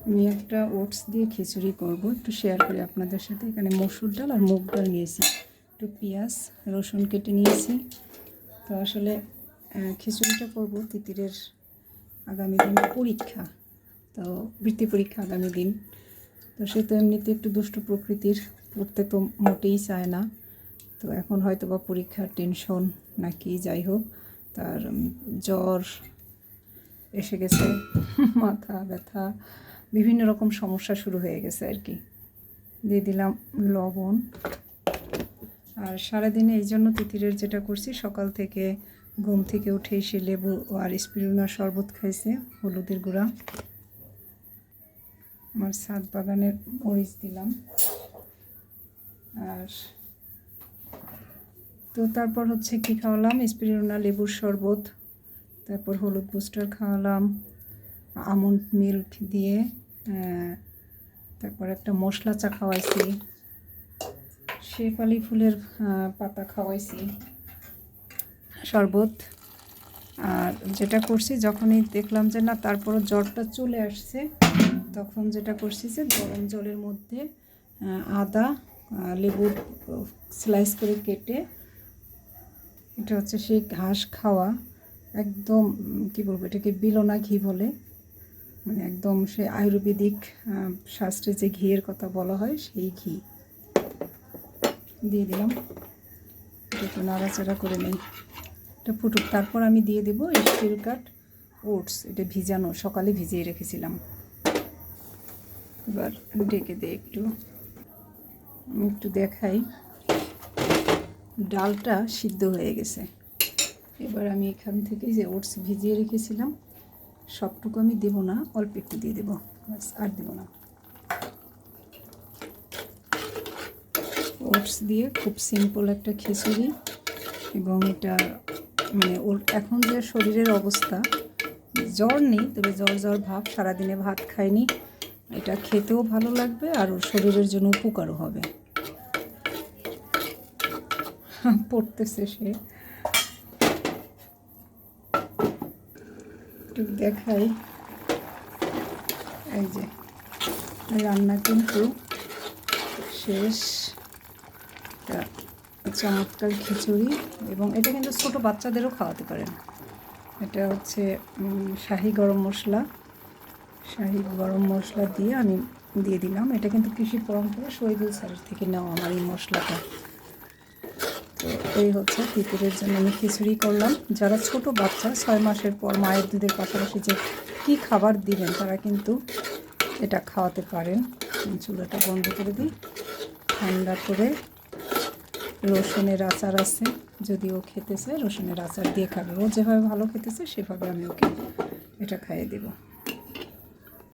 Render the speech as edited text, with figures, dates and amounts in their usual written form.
আমি একটা ওটস দিয়ে খিচুড়ি করব, একটু শেয়ার করি আপনাদের সাথে। এখানে মসুর ডাল আর মুগ ডাল নিয়েছি, একটু পেঁয়াজ রসুন কেটে নিয়েছি। তো আসলে খিচুড়িটা করব তিতিরের আগামী দিন পরীক্ষা, তো বৃত্তি পরীক্ষা আগামী দিন। তো সে তো এমনিতে একটু দুষ্ট প্রকৃতির, পড়তে তো মোটেই চায় না। তো এখন হয়তো বা পরীক্ষার টেনশন নাকি যাই হোক, তার জ্বর এসে গেছে, মাথা ব্যথা, বিভিন্ন রকম সমস্যা শুরু হয়ে গেছে আর কি। দিয়ে দিলাম লবণ। আর সারাদিনে এই জন্য তিতিরের যেটা করছি, সকাল থেকে ঘুম থেকে উঠে এসে লেবু আর স্পিরুলিনা শরবত খাইছে, হলুদের গুঁড়া। আমার ছাদ বাগানের মরিচ দিলাম। আর তো তারপর হচ্ছে কি খাওয়ালাম, স্পিরুলিনা লেবুর শরবত, তারপর হলুদ বুস্টার খাওয়ালাম আমন্ড মিল্ক দিয়ে, তারপর একটা মশলা চা খাওয়াইছি, শেফালি ফুলের পাতা খাওয়াইছি, শরবত। আর যেটা করছি, যখনই দেখলাম যে না তারপরও জ্বরটা চলে আসছে, তখন যেটা করছি যে গরম জলের মধ্যে আদা লেবু স্লাইস করে কেটে, এটা হচ্ছে সেই ঘাস খাওয়া, একদম কি বলবো এটাকে বিলোনা ঘি বলে, মানে একদম সে আয়ুর্বেদিক শাস্ত্রে যে ঘিয়ের কথা বলা হয় সেই ঘি দিয়ে দিলাম। একটু নাড়াচাড়া করে নেই, এটা ফুটুক। তারপর আমি দিয়ে দেবো স্টিল কাট ওটস, এটা ভিজানো, সকালে ভিজিয়ে রেখেছিলাম। এবার ঢেকে দিয়ে একটু দেখাই, ডালটা সিদ্ধ হয়ে গেছে। এবার আমি এখান থেকে যে ওটস ভিজিয়ে রেখেছিলাম সবটুকু আমি দেবো না, অল্প একটু দিয়ে দেবো, আর দেবো না। ওটস দিয়ে খুব সিম্পল একটা খিচুড়ি, এবং এটা মানে ওর এখন যে শরীরের অবস্থা, জ্বর নেই তবে জ্বর ভাব, সারাদিনে ভাত খায়নি, এটা খেতেও ভালো লাগবে আর ওর শরীরের জন্য উপকারও হবে। পড়তেছে সে, একটু দেখাই। এই যে রান্না কিন্তু শেষ, চমৎকার খিচুড়ি, এবং এটা কিন্তু ছোটো বাচ্চাদেরও খাওয়াতে পারেন। এটা হচ্ছে শাহি গরম মশলা দিয়ে আমি দিয়ে দিলাম। এটা কিন্তু কৃষি পরম্পরা, শহীদুল স্যারের থেকে নেওয়া আমার এই মশলাটা। তো এই হচ্ছে তিতিরের জন্য আমি খিচুড়ি করলাম। যারা ছোট বাচ্চা 6 মাসের পর মায়ের দুধের পাশাপাশি যে কী খাবার দিবেন তারা কিন্তু এটা খাওয়াতে পারেন। চুলাটা বন্ধ করে দিই, ঠান্ডা করে রসুনের আচার আছে, যদি ও খেতেছে রসুনের আচার দিয়ে খাবে, ও যেভাবে ভালো খেতেছে সেভাবে আমি ওকে এটা খাইয়ে দেবো।